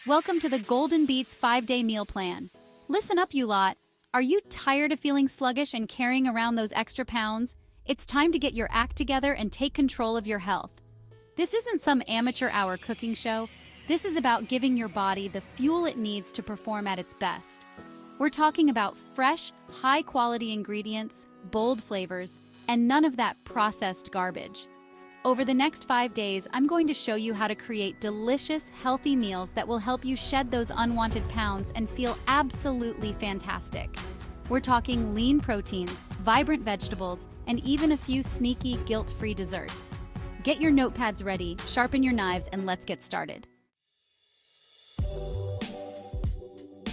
Welcome to the Golden Beats 5-day meal plan. Listen up, you lot. Are you tired of feeling sluggish and carrying around those extra pounds? It's time to get your act together and take control of your health. This isn't some amateur hour cooking show. This is about giving your body the fuel it needs to perform at its best. We're talking about fresh, high-quality ingredients, bold flavors, and none of that processed garbage. Over the next 5 days, I'm going to show you how to create delicious, healthy meals that will help you shed those unwanted pounds and feel absolutely fantastic. We're talking lean proteins, vibrant vegetables, and even a few sneaky, guilt-free desserts. Get your notepads ready, sharpen your knives, and let's get started.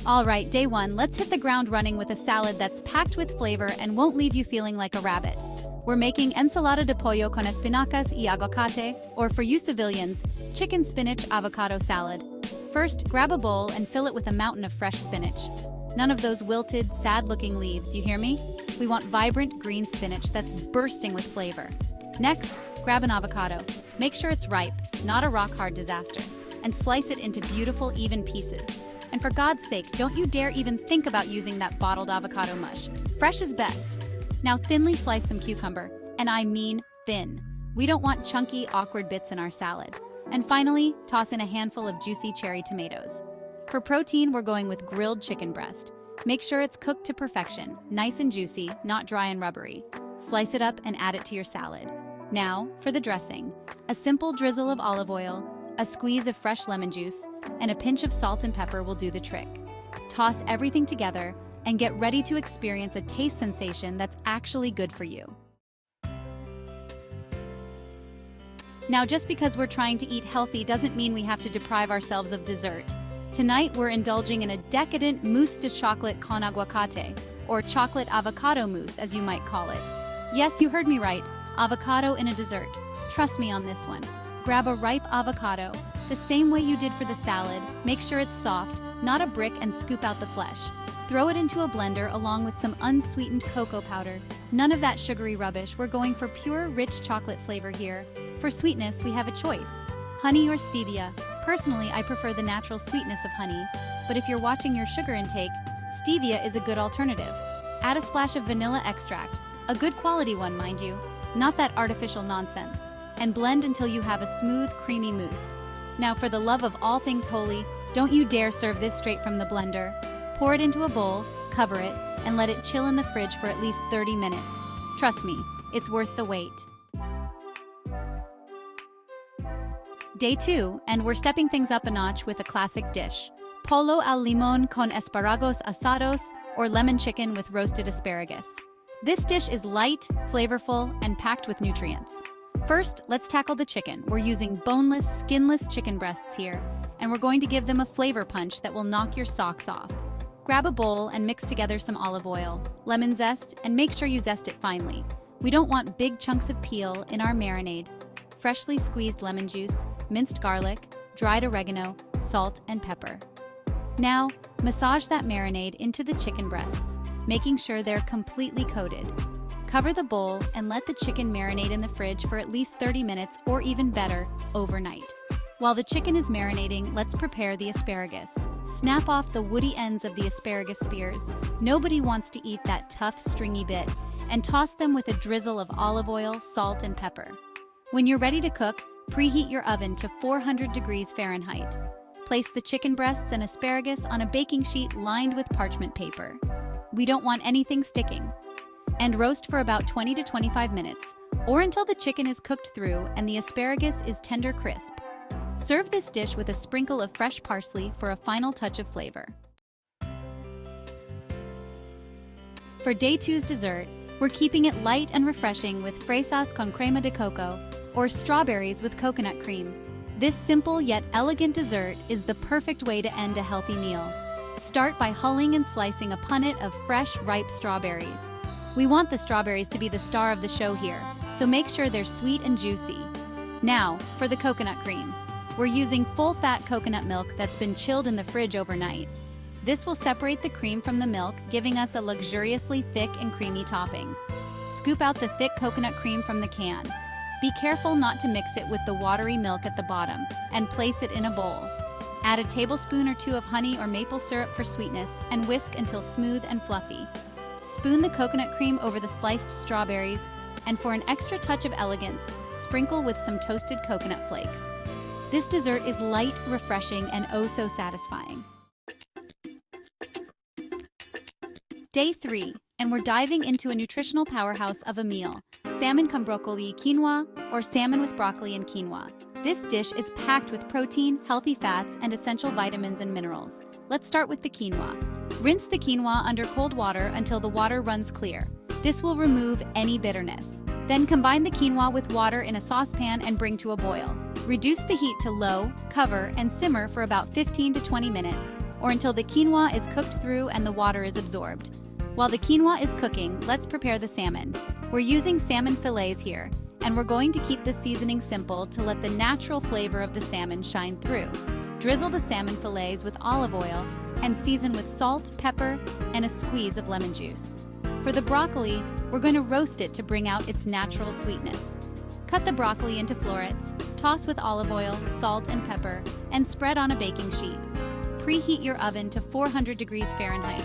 All right, day 1, let's hit the ground running with a salad that's packed with flavor and won't leave you feeling like a rabbit. We're making ensalada de pollo con espinacas y aguacate, or for you civilians, chicken spinach avocado salad. First, grab a bowl and fill it with a mountain of fresh spinach. None of those wilted, sad-looking leaves, you hear me? We want vibrant green spinach that's bursting with flavor. Next, grab an avocado. Make sure it's ripe, not a rock-hard disaster, and slice it into beautiful, even pieces. And for God's sake, don't you dare even think about using that bottled avocado mush. Fresh is best. Now thinly slice some cucumber, and I mean thin. We don't want chunky, awkward bits in our salad. And finally, toss in a handful of juicy cherry tomatoes. For protein, we're going with grilled chicken breast. Make sure it's cooked to perfection, nice and juicy, not dry and rubbery. Slice it up and add it to your salad. Now, for the dressing. A simple drizzle of olive oil, a squeeze of fresh lemon juice, and a pinch of salt and pepper will do the trick. Toss everything together and get ready to experience a taste sensation that's actually good for you. Now, just because we're trying to eat healthy doesn't mean we have to deprive ourselves of dessert. Tonight, we're indulging in a decadent mousse de chocolate con aguacate, or chocolate avocado mousse, as you might call it. Yes, you heard me right, avocado in a dessert. Trust me on this one. Grab a ripe avocado, the same way you did for the salad. Make sure it's soft, not a brick, and scoop out the flesh. Throw it into a blender along with some unsweetened cocoa powder. None of that sugary rubbish. We're going for pure, rich chocolate flavor here. For sweetness, we have a choice: honey or stevia. Personally, I prefer the natural sweetness of honey, but if you're watching your sugar intake, stevia is a good alternative. Add a splash of vanilla extract, a good quality one, mind you, not that artificial nonsense, and blend until you have a smooth, creamy mousse. Now, for the love of all things holy, don't you dare serve this straight from the blender. Pour it into a bowl, cover it, and let it chill in the fridge for at least 30 minutes. Trust me, it's worth the wait. Day 2, and we're stepping things up a notch with a classic dish: pollo al limón con espárragos asados, or lemon chicken with roasted asparagus. This dish is light, flavorful, and packed with nutrients. First, let's tackle the chicken. We're using boneless, skinless chicken breasts here, and we're going to give them a flavor punch that will knock your socks off. Grab a bowl and mix together some olive oil, lemon zest, and make sure you zest it finely. We don't want big chunks of peel in our marinade. Freshly squeezed lemon juice, minced garlic, dried oregano, salt, and pepper. Now, massage that marinade into the chicken breasts, making sure they're completely coated. Cover the bowl and let the chicken marinate in the fridge for at least 30 minutes, or even better, overnight. While the chicken is marinating, let's prepare the asparagus. Snap off the woody ends of the asparagus spears. Nobody wants to eat that tough, stringy bit, and toss them with a drizzle of olive oil, salt, and pepper. When you're ready to cook, preheat your oven to 400 degrees Fahrenheit. Place the chicken breasts and asparagus on a baking sheet lined with parchment paper. We don't want anything sticking. And roast for about 20 to 25 minutes, or until the chicken is cooked through and the asparagus is tender crisp. Serve this dish with a sprinkle of fresh parsley for a final touch of flavor. For day 2's dessert, we're keeping it light and refreshing with fresas con crema de coco, or strawberries with coconut cream. This simple yet elegant dessert is the perfect way to end a healthy meal. Start by hulling and slicing a punnet of fresh, ripe strawberries. We want the strawberries to be the star of the show here, so make sure they're sweet and juicy. Now, for the coconut cream. We're using full-fat coconut milk that's been chilled in the fridge overnight. This will separate the cream from the milk, giving us a luxuriously thick and creamy topping. Scoop out the thick coconut cream from the can. Be careful not to mix it with the watery milk at the bottom, and place it in a bowl. Add a tablespoon or two of honey or maple syrup for sweetness and whisk until smooth and fluffy. Spoon the coconut cream over the sliced strawberries, and for an extra touch of elegance, sprinkle with some toasted coconut flakes. This dessert is light, refreshing, and oh so satisfying. Day 3, and we're diving into a nutritional powerhouse of a meal, salmon con broccoli quinoa, or salmon with broccoli and quinoa. This dish is packed with protein, healthy fats, and essential vitamins and minerals. Let's start with the quinoa. Rinse the quinoa under cold water until the water runs clear. This will remove any bitterness. Then combine the quinoa with water in a saucepan and bring to a boil. Reduce the heat to low, cover, and simmer for about 15 to 20 minutes, or until the quinoa is cooked through and the water is absorbed. While the quinoa is cooking, let's prepare the salmon. We're using salmon fillets here, and we're going to keep the seasoning simple to let the natural flavor of the salmon shine through. Drizzle the salmon fillets with olive oil and season with salt, pepper, and a squeeze of lemon juice. For the broccoli, we're going to roast it to bring out its natural sweetness. Cut the broccoli into florets, toss with olive oil, salt, and pepper, and spread on a baking sheet. Preheat your oven to 400 degrees Fahrenheit.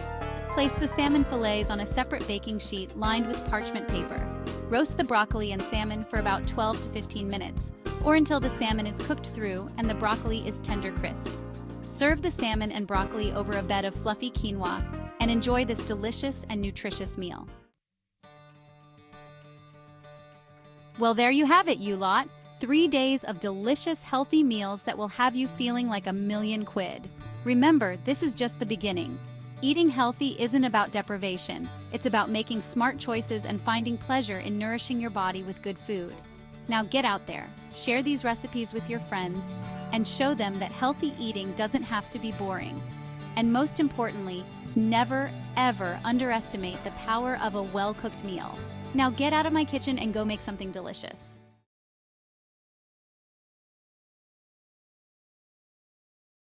Place the salmon fillets on a separate baking sheet lined with parchment paper. Roast the broccoli and salmon for about 12 to 15 minutes, or until the salmon is cooked through and the broccoli is tender crisp. Serve the salmon and broccoli over a bed of fluffy quinoa and enjoy this delicious and nutritious meal. Well, there you have it, you lot. 3 days of delicious, healthy meals that will have you feeling like £1,000,000. Remember, this is just the beginning. Eating healthy isn't about deprivation. It's about making smart choices and finding pleasure in nourishing your body with good food. Now get out there, share these recipes with your friends, and show them that healthy eating doesn't have to be boring. And most importantly, never, ever underestimate the power of a well-cooked meal. Now get out of my kitchen and go make something delicious.